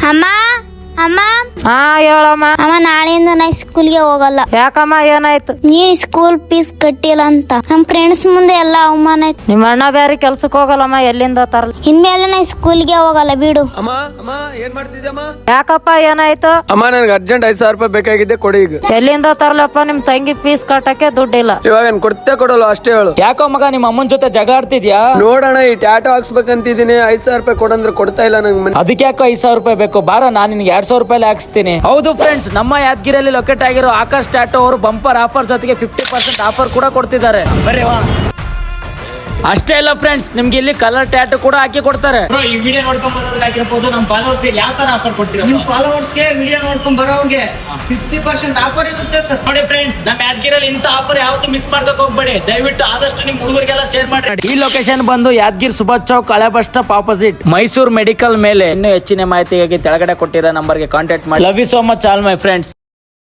ಅಮ್ಮ ಅಮ್ಮ ಹಾ ಹೇಳಮ್ಮ. ಅಮ್ಮ ನಾಳೆಯಿಂದ ನಾ ಸ್ಕೂಲ್ಗೆ ಹೋಗಲ್ಲ. ಯಾಕಮ್ಮ ಏನಾಯ್ತು? ನೀನ್ ಸ್ಕೂಲ್ ಫೀಸ್ ಕಟ್ಟಿಲ್ಲ ಅಂತ ನಮ್ ಫ್ರೆಂಡ್ಸ್ ಮುಂದೆ ಎಲ್ಲ ಅವಮಾನ ಆಯ್ತು. ನಿಮ್ಮ ಅಣ್ಣ ಬ್ಯಾರಿ ಕೆಲ್ಸಕ್ ಹೋಗಲ್ಲಮ್ಮ, ಎಲ್ಲಿಂದ ತರಲ್ಲ. ಇನ್ಮೇಲೆ ನಾ ಸ್ಕೂಲ್ಗೆ ಹೋಗಲ್ಲ ಬಿಡು. ಅಮ್ಮ ಅಮ್ಮ ಏನ್ ಮಾಡ್ತಿದ್ಯಮ್ಮ? ಯಾಕಪ್ಪ ಏನಾಯ್ತು? ಅಮ್ಮ ನನ್ಗೆ ಅರ್ಜೆಂಟ್ 5,000 ರೂಪಾಯಿ ಬೇಕಾಗಿದ್ದೆ, ಕೊಡಿ ಈಗ. ಎಲ್ಲಿಂದ ತರ್ಲಪ್ಪ? ನಿಮ್ ತಂಗಿ ಫೀಸ್ ಕಟ್ಟಕ್ಕೆ ದುಡ್ಡಿಲ್ಲ. ಇವಾಗ ಏನ್ ಕೊಡ್ತೇ ಕೊಡಲ್ಲ ಅಷ್ಟೇ ಹೇಳು. ಯಾಕೋ ಮಗ ನಿಮ್ಮ ಅಮ್ಮನ ಜೊತೆ ಜಗ ಆಡ್ತಿದ್ಯಾ? ನೋಡೋಣ, ಈ ಟ್ಯಾಟೋ ಹಾಕ್ಸ್ಬೇಕಂತಿದೀನಿ. 5,000 ರೂಪಾಯಿ ಕೊಡಂದ್ರೆ ಕೊಡ್ತಾ ಇಲ್ಲ ನಂಗೆ. ಅದಕ್ಕೆ ಯಾಕೋ 5,000 ರೂಪಾಯಿ ಬೇಕು? ಬಾರ ನಾನು ನಿನ್ಗೆ 2,000 ರೂಪಾಯಿ ಹಾಕ್ಸ್ತೀನಿ. ಹೌದು ಫ್ರೆಂಡ್ಸ್, ನಮ್ಮ ಯಾದಗಿರಿಯಲ್ಲಿ ಲೊಕೇಟ್ ಆಗಿರೋ ಆಕಾಶ್ ಟ್ಯಾಟೋ ಅವರು ಬಂಪರ್ ಆಫರ್ ಜೊತೆಗೆ 50% ಆಫರ್ ಕೂಡ ಕೊಡ್ತಿದ್ದಾರೆ. ಬರ್ರಿ ವಾ. ಅಷ್ಟೇ ಇಲ್ಲ ಫ್ರೆಂಡ್ಸ್, ನಿಮ್ಗೆ ಇಲ್ಲಿ ಕಲರ್ ಟ್ಯಾಟೋ ಕೂಡ ಹಾಕಿ ಕೊಡ್ತಾರೆ. ಈ ವಿಡಿಯೋ ನೋಡ್ಕೊಂಡ್ ಬರೋದಾಗಿರ್ಬೋದು, ನಮ್ಮ ಫಾಲೋವರ್ಸ್ ಯಾವ ತರ ಆಫರ್ ಕೊಡ್ತೀರಾ? ನಿಮ್ ಫಾಲೋವರ್ಸ್ಗೆ ವಿಡಿಯೋ ನೋಡ್ಕೊಂಡ್ ಬರೋರ್ಗೆ 50% ಆಫರ್ ಇರುತ್ತೆ ಸರ್. ನೋಡಿ ಫ್ರೆಂಡ್ಸ್, ನಮ್ಮ ಯಾದಗಿರಿಯಲ್ಲಿ ಇಂತ ಆಫರ್ ಯಾವತ್ತೂ ಮಿಸ್ ಮಾಡ್ಕೋಕ್ ಹೋಗ್ಬೇಡಿ. ದಯವಿಟ್ಟು ಆದಷ್ಟು ನಿಮ್ ಹುಡುಗರಿಗೆಲ್ಲ ಶೇರ್ ಮಾಡಿ. ಈ ಲೊಕೇಶನ್ ಬಂದು ಯಾದಗಿರಿ ಸುಭಾಷ್ ಚೌಕ್ ಹಳೆ bus stop opposite Mysuru medical ಮೇಲೆ. ಇನ್ನೂ ಹೆಚ್ಚಿನ ಮಾಹಿತಿಗಾಗಿ ತೆಳಗಡೆ ಕೊಟ್ಟಿರೋ ನಂಬರ್ಗೆ ಕಾಂಟ್ಯಾಕ್ಟ್ ಮಾಡಿ. Love you so much all my friends.